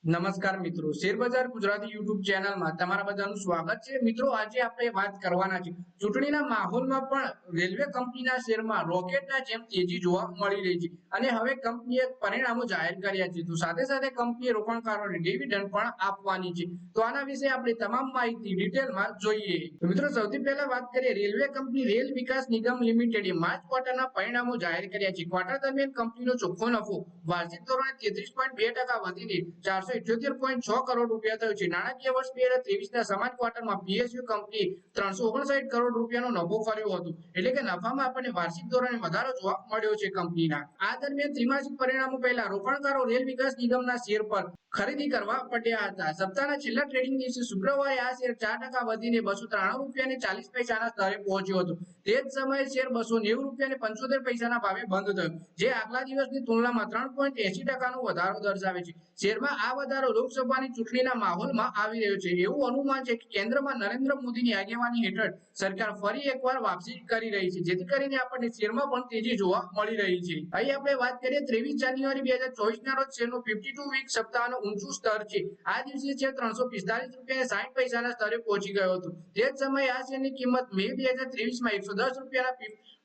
નમસ્કાર મિત્રો, શેરબજાર ગુજરાતી યુટ્યુબ ચેનલમાં તમારા બધાનું સ્વાગત છે. મિત્રો, આજે આપણે વાત કરવાના છે ચૂંટણીના માહોલમાં પણ રેલવે કંપનીના શેરમાં રોકેટના જેમ તેજી જોવા મળી રહી છે અને હવે કંપનીએ પરિણામો જાહેર કર્યા છે. તો સાથે સાથે કંપનીએ રોકાણકારોને ડિવિડન્ડ પણ આપવાની છે. તો આના વિશે આપણે તમામ માહિતી ડિટેલમાં જોઈએ. તો મિત્રો, સૌથી પહેલા વાત કરીએ રેલવે કંપની રેલ વિકાસ નિગમ લિમિટેડે માર્ચ ક્વાર્ટરના પરિણામો જાહેર કર્યા છે. ક્વાર્ટર દરમિયાન કંપનીનો ચોખ્ખો નફો વાર્ષિક ધોરણે 33.2% વધીને 478.6 કરોડ રૂપિયા થયો છે. નાણાકીય વર્ષ 2023ના સમાન ક્વાર્ટરમાં પીએસયુ કંપની 359 કરોડ રૂપિયાનો નફો કર્યો હતો. એટલે કે નફામાં આપણને વાર્ષિક ધોરણે વધારો જોવા મળ્યો છે કંપનીના. આ દરમિયાન ત્રિમાસિક પરિણામો પહેલા રોકાણકારો રેલ વિકાસ નિગમના શેર પર ખરીદી કરવા પડ્યા હતા. સપ્તાહના છેલ્લા ટ્રેડિંગ દિવસે શુક્રવારે આ શેર 4% વધીને 293 રૂપિયા 40 પૈસાના સ્તરે પહોંચ્યો હતો. તે જ સમયે શેર 290 રૂપિયા 75 પૈસાના ભાવે બંધ થયો, જે આગલા દિવસની તુલનામાં 3.80% નો વધારો દર્શાવે છે. શેરમાં આ વધારો લોકસભાની ચૂંટણીના માહોલમાં આવી રહ્યો છે. એવું અનુમાન છે કે કેન્દ્રમાં નરેન્દ્ર મોદીની આગેવાની હેઠળ સરકાર ફરી એકવાર વાપસી કરી રહી છે, જેથી કરીને આપણને શેરમાં પણ તેજી જોવા મળી રહી છે. અહીં આપણે વાત કરીએ 23 જાન્યુઆરી 2024ના રોજ શેરનો 52 વીક સપ્તાહનો ઊંચું સ્તર છે. આ દિવસે શેર 345 રૂપિયા 60 પૈસાના સ્તરે પહોંચી ગયો હતો. તે જ સમયે આ શેરની કિંમત મે 2023માં 110 રૂપિયા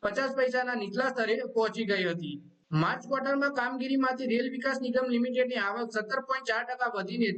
50 પૈસાના નીચલા સ્તરે પહોંચી ગઈ હતી. માર્ચ ક્વાર્ટરમાં કામગીરીમાંથી રેલ વિકાસ નિગમ લિમિટેડની આવક 17.4% વધીને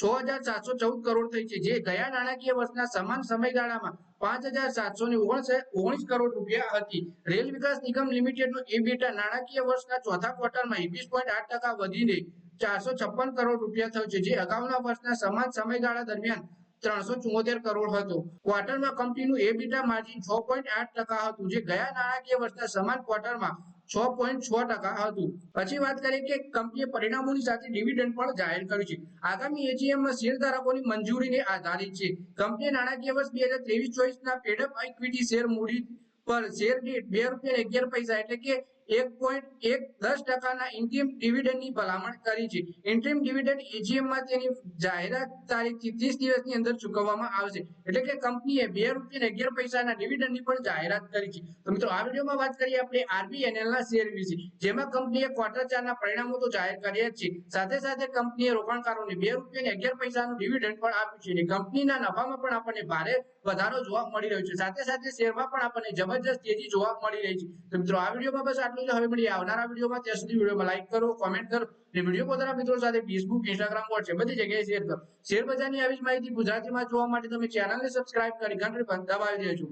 6,714 કરોડ થઈ છે, જે ગયા નાણાકીય વર્ષના સમાન સમયગાળામાં 5,719 કરોડ રૂપિયા હતી. રેલ વિકાસ નિગમ લિમિટેડનો એબીટા નાણાકીય વર્ષના ચોથા ક્વાર્ટરમાં 21.8% વધીને 456 કરોડ રૂપિયા થયો છે, જે અગાઉના વર્ષના સમાન સમયગાળા દરમિયાન 374 કરોડ હતો. ક્વાર્ટરમાં કંપનીનું એબીટા માર્જિન 6.8% હતું, જે ગયા નાણાકીય વર્ષના સમાન ક્વાર્ટરમાં 6.6% હતું. પછી વાત કરીએ કે કંપનીએ પરિણામોની સાથે ડિવિડન્ડ પણ જાહેર કર્યું છે. આગામી એજીએમમાં શેરધારકોની મંજૂરીને આધારિત છે. કંપનીએ નાણાકીય વર્ષ 2023-24ના પેડઅપ ઇક્વિટી શેર મૂડી પર શેર દીઠ ₹2.11 એટલે કે 1.10%ના ઇન્ટિમ ડિવિડન્ડની ભલામણ કરી છે. ઇન્ટિમ ડિવિડન્ડ એજીએમમાં તેની જાહેરાત તારીખથી 30 દિવસની અંદર ચૂકવવામાં આવશે. એટલે કે કંપનીએ ₹2.11ના ડિવિડન્ડની પણ જાહેરાત કરી છે. તો મિત્રો, આ વિડીયોમાં વાત કરીએ આપણે આરબીએનએલના શેર વિશે, જેમાં કંપનીએ ક્વાર્ટર 4ના પરિણામો તો જાહેર કર્યા જ છે. સાથે સાથે કંપનીએ રોકાણકારોને ₹2.11નું ડિવિડન્ડ પણ આપ્યું છે અને કંપનીના નફામાં પણ આપણને ભારે વધારો જોવા મળી રહ્યો છે. સાથે સાથે શેરમાં પણ આપણને જબરજસ્ત તેજી જોવા મળી રહી છે. તો મિત્રો, આ વિડીયોમાં બસ આટલું જ. હવે મળીએ આવનારા વિડીયોમાં. ત્યાં સુધી વિડીયોમાં લાઈક કરો, કોમેન્ટ કરો અને વિડીયો પોતાના મિત્રો સાથે ફેસબુક, ઇન્સ્ટાગ્રામ, વોટ્સએપ બધી જગ્યાએ શેર કરો. શેર બજારની આવી જ માહિતી ગુજરાતીમાં જોવા માટે તમે ચેનલને સબસ્ક્રાઇબ કરી ઘંટડી દબાવી દેજો.